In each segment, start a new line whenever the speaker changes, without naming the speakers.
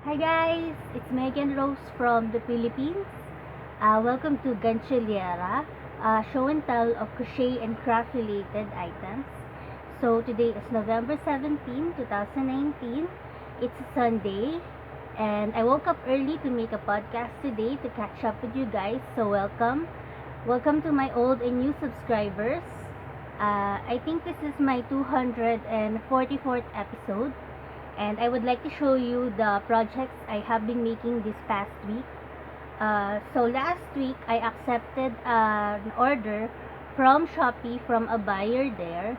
Hi guys, it's Megan Rose from the Philippines. Welcome to Gantsilyera, show and tell of crochet and craft related items. So today is November 17, 2019. It's a Sunday and I woke up early to make a podcast today to catch up with you guys. So welcome. Welcome to my old and new subscribers. I think this is my 244th episode and I would like to show you the projects I have been making this past week. So last week I accepted an order from Shopee from a buyer there.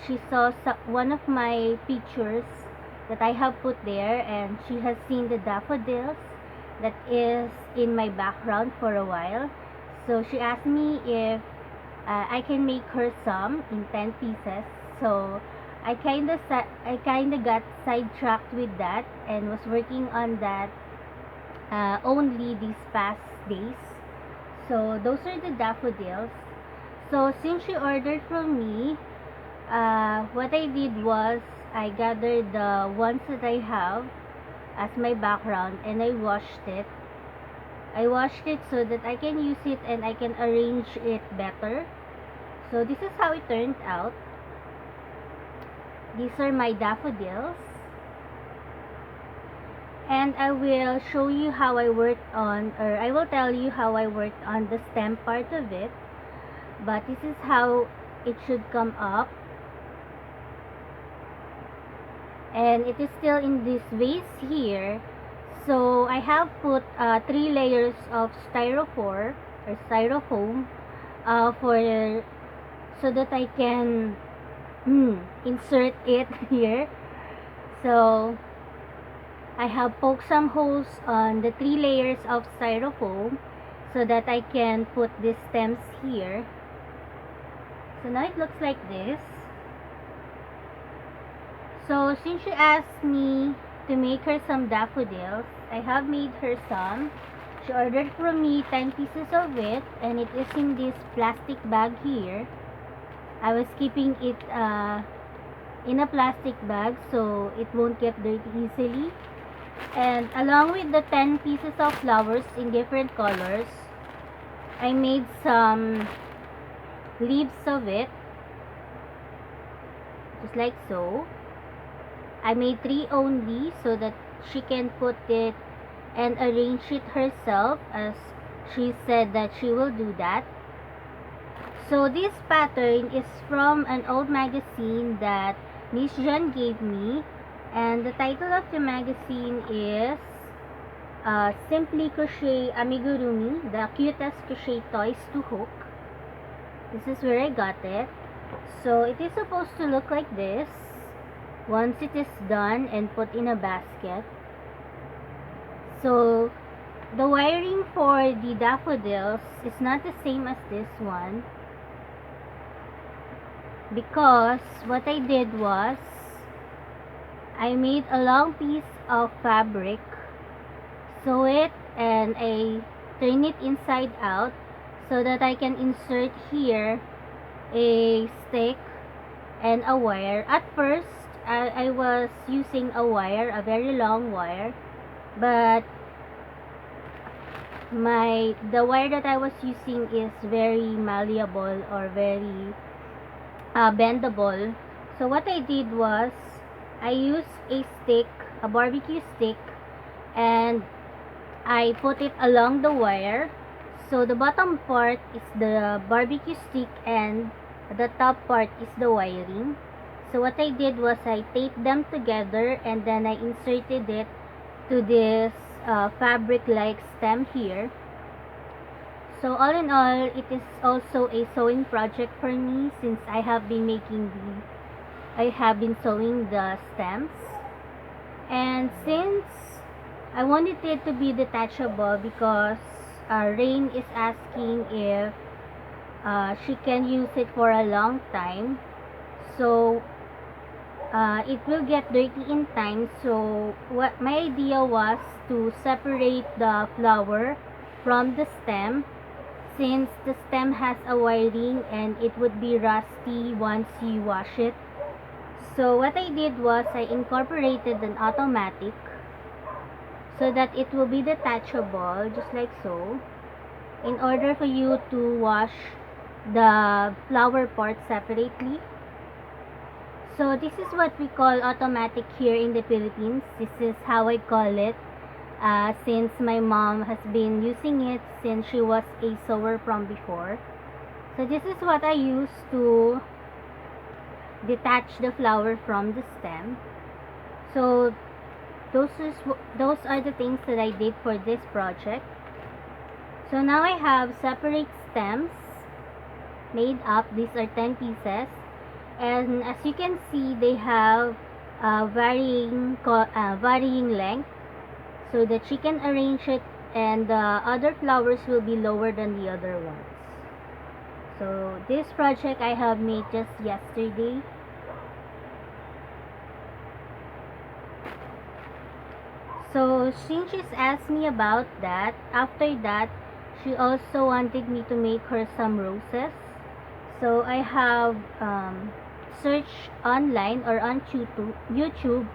She saw one of my pictures that I have put there, and she has seen the daffodils that is in my background for a while. So she asked me if I can make her some in 10 pieces. So I kinda got sidetracked with that and was working on that only these past days. So those are the daffodils. So since she ordered from me, what I did was I gathered the ones that I have as my background and I washed it. I washed it so that I can use it and I can arrange it better. So this is how it turned out. These are my daffodils. And I will show you how I worked on, or I will tell you how I worked on the stem part of it. But this is how it should come up. And it is still in this vase here. So I have put 3 layers of styrofoam for so that I can insert it here. So I have poked some holes on the 3 layers of styrofoam so that I can put these stems here. So now it looks like this. So since she asked me to make her some daffodils, I have made her some. She ordered from me 10 pieces of it, and it is in this plastic bag here. I was keeping it in a plastic bag so it won't get dirty easily. And along with the 10 pieces of flowers in different colors, I made some leaves of it, just like so. I made 3 only so that she can put it and arrange it herself, as she said that she will do that. So this pattern is from an old magazine that Miss Jen gave me, and the title of the magazine is Simply Crochet Amigurumi, the cutest crochet toys to hook. This is where I got it. So it is supposed to look like this once it is done and put in a basket. So the wiring for the daffodils is not the same as this one, because what I did was I made a long piece of fabric, sew it, and I turn it inside out so that I can insert here a stick and a wire. At first I was using a wire, a very long wire, but the wire that I was using is very malleable or very bendable. So what I did was I used a stick, a barbecue stick, and I put it along the wire. So the bottom part is the barbecue stick and the top part is the wiring. So what I did was I taped them together and then I inserted it to this fabric like stem here. So all in all, it is also a sewing project for me, since I have been sewing the stems. And since I wanted it to be detachable, because Rain is asking if she can use it for a long time, so it will get dirty in time. So what my idea was to separate the flower from the stem, since the stem has a wiring and it would be rusty once you wash it. So what I did was I incorporated an automatic so that it will be detachable, just like so, in order for you to wash the flower part separately. So this is what we call automatic here in the Philippines. This is how I call it, since my mom has been using it since she was a sewer from before. So this is what I use to detach the flower from the stem. So those are the things that I did for this project. So now I have separate stems made up. These are 10 pieces, and as you can see, they have varying length, so that she can arrange it, and the other flowers will be lower than the other ones. So this project I have made just yesterday. So since she's asked me about that, after that she also wanted me to make her some roses. So I have searched online or on YouTube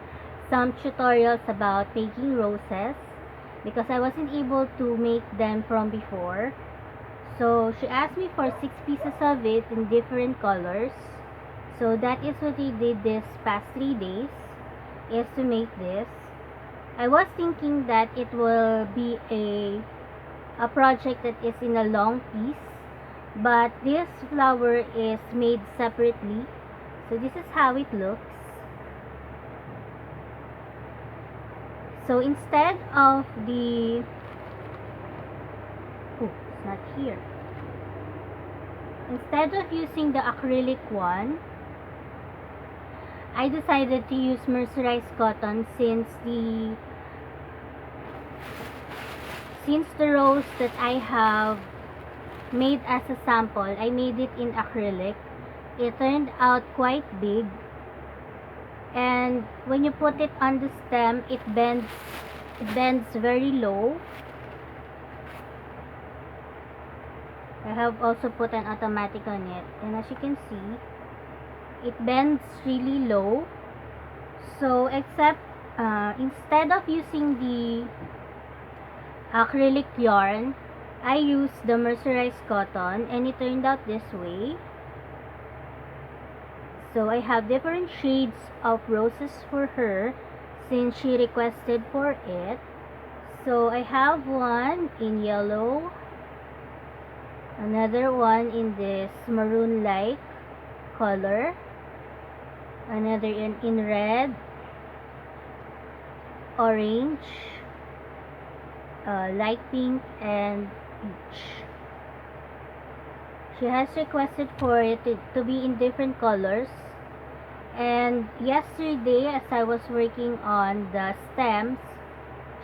some tutorials about making roses, because I wasn't able to make them from before. So she asked me for 6 pieces of it in different colors. So that is what I did this past 3 days, is to make this. I was thinking that it will be a project that is in a long piece, but this flower is made separately. So this is how it looks. So instead of the it's not here. Instead of using the acrylic one, I decided to use mercerized cotton, since the rose that I have made as a sample, I made it in acrylic. It turned out quite big, and when you put it on the stem, it bends very low. I have also put an automatic on it, and as you can see, it bends really low. So except instead of using the acrylic yarn, I used the mercerized cotton, and it turned out this way. So I have different shades of roses for her since she requested for it. So I have one in yellow, another one in this maroon like color, another in red, orange, light pink, and peach. She has requested for it to be in different colors. And yesterday, as I was working on the stems,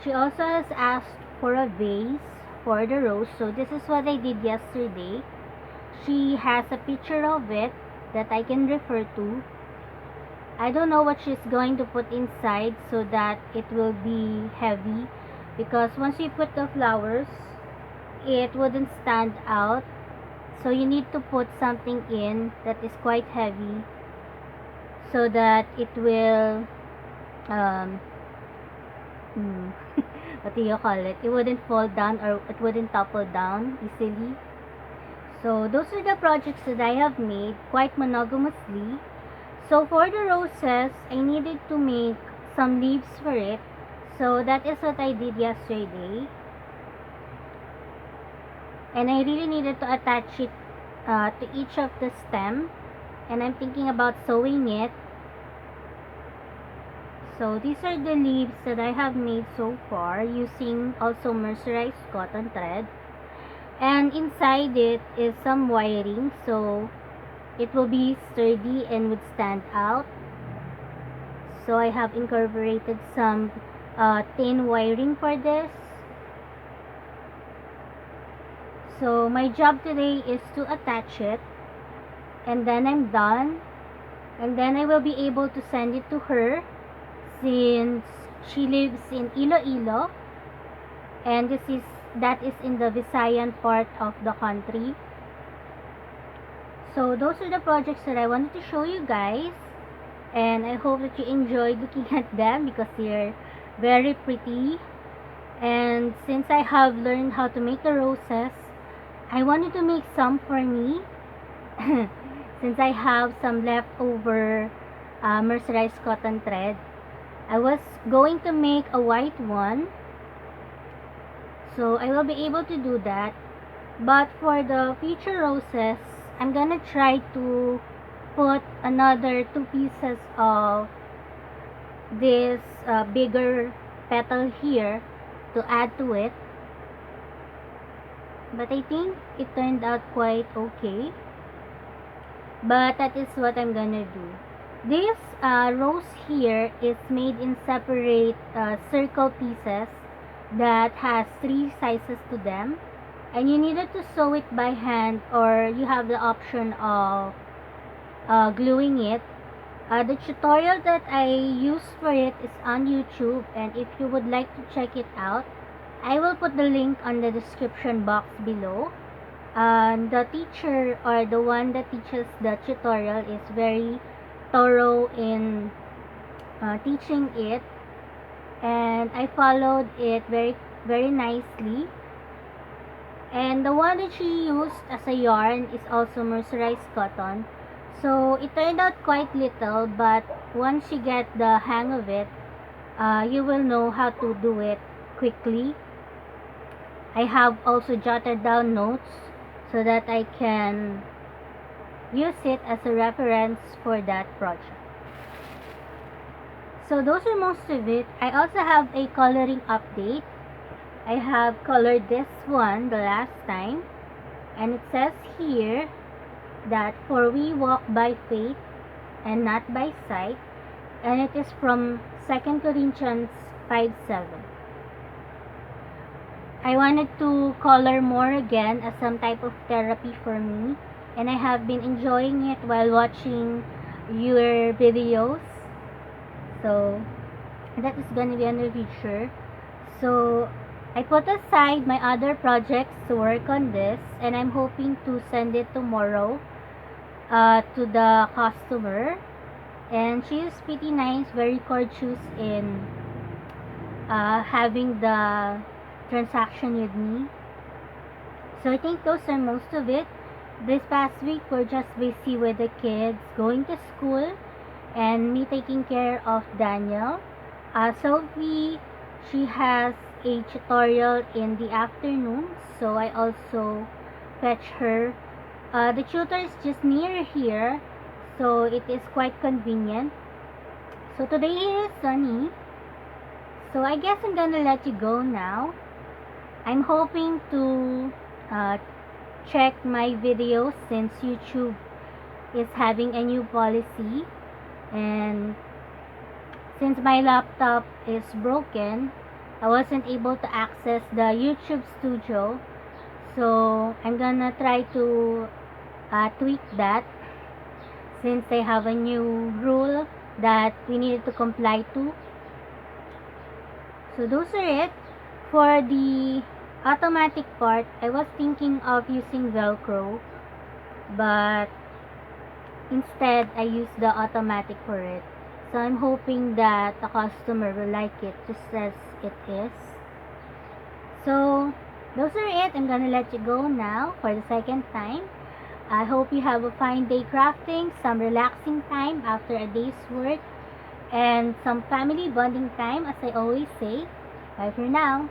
she also has asked for a vase for the rose. So this is what I did yesterday. She has a picture of it that I can refer to. I don't know what she's going to put inside so that it will be heavy, because once you put the flowers, it wouldn't stand out. So you need to put something in that is quite heavy, so that it will what do you call it? It wouldn't fall down, or it wouldn't topple down easily. So those are the projects that I have made quite monogamously. So for the roses, I needed to make some leaves for it. So that is what I did yesterday. And I really needed to attach it to each of the stem. And I'm thinking about sewing it. So these are the leaves that I have made so far, using also mercerized cotton thread. And inside it is some wiring, so it will be sturdy and would stand out. So I have incorporated some thin wiring for this. So my job today is to attach it, and then I'm done. And then I will be able to send it to her, since she lives in Iloilo, and that is in the Visayan part of the country. So those are the projects that I wanted to show you guys, and I hope that you enjoyed looking at them, because they're very pretty. And since I have learned how to make the roses, I wanted to make some for me. Since I have some leftover mercerized cotton thread, I was going to make a white one, so I will be able to do that. But for the future roses, I'm gonna try to put another 2 pieces of this bigger petal here to add to it. But I think it turned out quite okay. But that is what I'm gonna do. This rose here is made in separate circle pieces that has 3 sizes to them, and you needed to sew it by hand, or you have the option of gluing it. The tutorial that I used for it is on YouTube, and if you would like to check it out, I will put the link on the description box below. The teacher, or the one that teaches the tutorial, is very thorough in teaching it, and I followed it very nicely. And the one that she used as a yarn is also mercerized cotton. So it turned out quite little, but once you get the hang of it, you will know how to do it quickly. I have also jotted down notes so that I can use it as a reference for that project. So those are most of it. I also have a coloring update. I have colored this one the last time, and it says here that for we walk by faith and not by sight, and it is from 2 Corinthians 5:7. I wanted to color more again as some type of therapy for me, and I have been enjoying it while watching your videos. So that is gonna be in the future. So I put aside my other projects to work on this, and I'm hoping to send it tomorrow to the customer. And she is pretty nice, very courteous in having the transaction with me. So I think those are most of it. This past week we're just busy with the kids going to school and me taking care of Daniel. Sophie, she has a tutorial in the afternoon, so I also fetch her. The tutor is just near here, so it is quite convenient. So today is sunny, so I guess I'm gonna let you go now. I'm hoping to check my videos since YouTube is having a new policy, and since my laptop is broken, I wasn't able to access the YouTube studio. So I'm gonna try to tweak that, since they have a new rule that we needed to comply to. So those are it. For the automatic part, I was thinking of using Velcro, but instead I used the automatic for it. So I'm hoping that the customer will like it just as it is. So those are it. I'm gonna let you go now for the second time. I hope you have a fine day crafting, some relaxing time after a day's work, and some family bonding time, as I always say. Bye for now.